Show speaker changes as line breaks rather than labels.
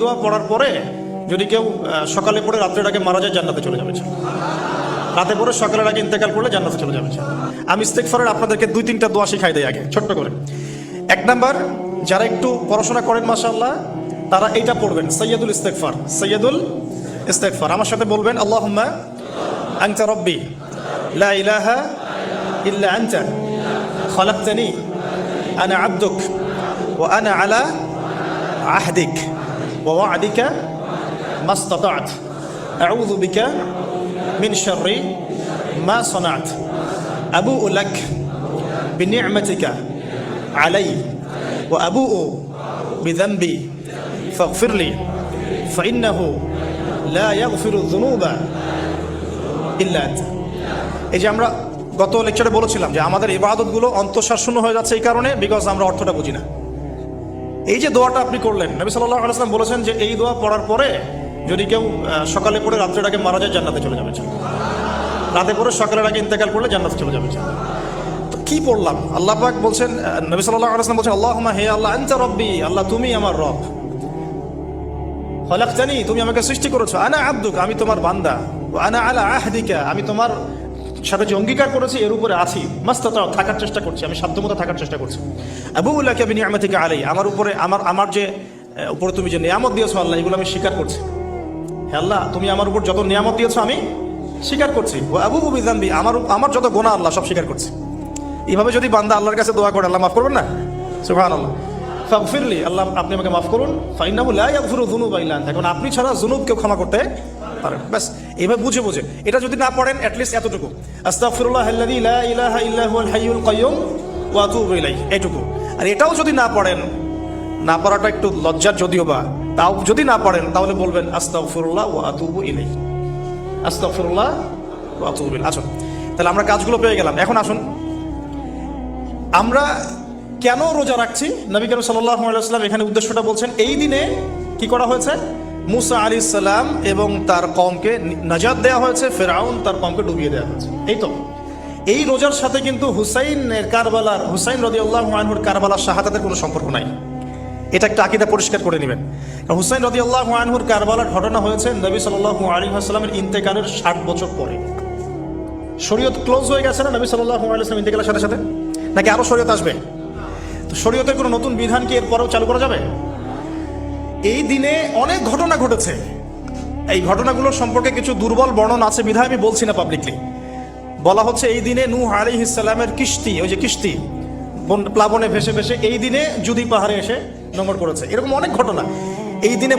দোয়া পড়ার পরে যদি কেউ সকালে পড়ে রাত্রের আগে মারা যায় জান্নাতে চলে যাবে, রাতে পড়ে সকালের আগে ইন্তেকাল করলে জান্নাতে চলে যাবে। আমি ইস্তেগফারের আপনাদেরকে 2-3টা দোয়া শিখাই দেই আগে ছোট্ট করে। 1 নাম্বার, যারা একটু পড়াশোনা করেন মাশাআল্লাহ তারা এইটা পড়বেন, সাইয়্যিদুল ইস্তেগফার। সাইয়্যিদুল ইস্তেগফার আমার সাথে বলবেন, আল্লাহুম্মা আনতা রাব্বি লা ইলাহা ইল্লা আনতা খালাকতানি আনা আবদুক ওয়া আনা আলা আহদিক ওয়া ওয়া'দিকা মাস্তাতা'ত আউযু বিকা মিন শাররি মা সানা'ত আবু'ু লাক বিনি'মাতিকা আলাই ওয়া আবু'ু বিযানবি ফাগফিরলি ফাইন্নাহু লা ইয়াগফিরু যুনুবা ইল্লা আনতা। এই যে আমরা গত লেকচারে বলেছিলাম যে আমাদের ইবাদতগুলো অন্তঃসার শূন্য হয়ে যাচ্ছে এই কারণে, বিকজ আমরা অর্থটা বুঝি না। এই যে দোয়াটা আপনি করলেন, নবী সাল্লাল্লাহু আলাইহি ওয়াসাল্লাম বলেছেন যে এই দোয়া পড়ার পরে যদি কেউ সকালে পড়ে রাত্রের আগে মারা যায় জান্নাতে চলে যাবে, রাতে পড়ে সকালের আগে ইন্তেকাল করলে জান্নাতে চলে যাবে। তো কি পড়লাম? আল্লাহ পাক বলছেন, নবী সাল্লাল্লাহু আলাইহি ওয়াসাল্লাম বলছেন, আল্লাহুম্মা হে আল্লাহ আনতা রাব্বি, আল্লাহ তুমি আমার রব, খালাকতানি তুমি আমাকে সৃষ্টি করেছো, আনা আবদুক আমি তোমার বান্দা, ওয়া আনা আলা আহদিকা আমি তোমার সাথে যে অঙ্গীকার করেছি এর উপরে আছি, মাস্তাতা'তু থাকার চেষ্টা করছি, আমি সাধ্যমতো থাকার চেষ্টা করছি, আবু'ু লাকা বিনি'মাতিকা আলাই আমার উপরে আমার যে উপরে তুমি যে নিয়ামত দিয়েছো আল্লাহ এগুলো আমি স্বীকার করছি। হে আল্লাহ তুমি আমার উপর যত নিয়ামত দিয়েছো আমি স্বীকার করছি, ওয়া আবু'ু বিযানবি আমার যত গুনাহ আল্লাহ সব স্বীকার করছি। এইভাবে যদি বান্দা আল্লাহর কাছে দোয়া করে আল্লাহ মাফ করবেন না? সুবহানাল্লাহ। ফাগফিরলি আল্লাহ আপনি আমাকে মাফ করুন, ফাইন্নাহু লা ইয়াগফিরু যুনুবা ইল্লা আনতা কারণ আপনি ছাড়া যুনুব কেউ ক্ষমা করতে পারেন। ব্যাস এইভাবে বুঝে বুঝে, এটা যদি না পড়েন অ্যাটলিস্ট এতটুকু, আস্তাগফিরুল্লাহাল্লাযী লা ইলাহা ইল্লা হুয়াল হাইয়ুল কাইয়্যুম ওয়া আতুবু ইলাইহি, এইটুকু। আর এটাও যদি না পড়েন, না পড়াটা একটু লজ্জার যদিও বা, তাও যদি না পড়েন তাহলে বলবেন আস্তাগফিরুল্লাহ ওয়া আতুবু ইলাইহি, আস্তাগফিরুল্লাহ ওয়া আতুবু ইলাইহি। আসুন তাহলে আমরা কাজগুলো পেয়ে গেলাম। এখন আসুন আমরা কেন রোজা রাখছি। নবী করিম সাল্লাল্লাহু আলাইহি ওয়াসাল্লাম এখানে উদ্দেশ্যটা বলছেন, এই দিনে কি করা হয়েছে? মুসা আলাইহিস সালাম এবং তার কওমকে নাজাত দেওয়া হয়েছে, ফিরআউন তার কওমকে ডুবিয়ে দেওয়া হয়েছে। এই তো এই রোজার সাথে কিন্তু হুসাইন রাদিয়াল্লাহু আনহুর কারবালার শাহাদাতের কোনো সম্পর্ক নাই। এটা একটা আকীদা পরিষ্কার করে নেবেন। হুসাইন রাদিয়াল্লাহু আনহুর কারবালার ঘটনা হয়েছে নবী সাল্লাল্লাহু আলাইহি ওয়াসাল্লামের ইন্তেকালের 60 বছর পরে। শরীয়ত ক্লোজ হয়ে গেছে না নবী সাল্লাল্লাহু আলাইহি ওয়াসাল্লাম ইন্তেকালের সাথে সাথে, নাকি আরো শরীয়ত আসবে? তো শরীয়তের কোনো নতুন বিধান কি এরপরেও চালু করা যাবে? এই দিনে অনেক ঘটনা ঘটেছে, এই ঘটনাগুলোর সম্পর্কে কিছু দুর্বল বর্ণনা আছে বিধায় আমি বলছি না পাবলিকলি। বলা হচ্ছে এই দিনে নূহ আলাইহিস সালামের কিস্তি, ওই যে কিস্তি প্লাবনে ভেসে ভেসে এই দিনে জুদি পাহাড়ে এসে নোঙর করেছে, এরকম অনেক ঘটনা। এই দিনে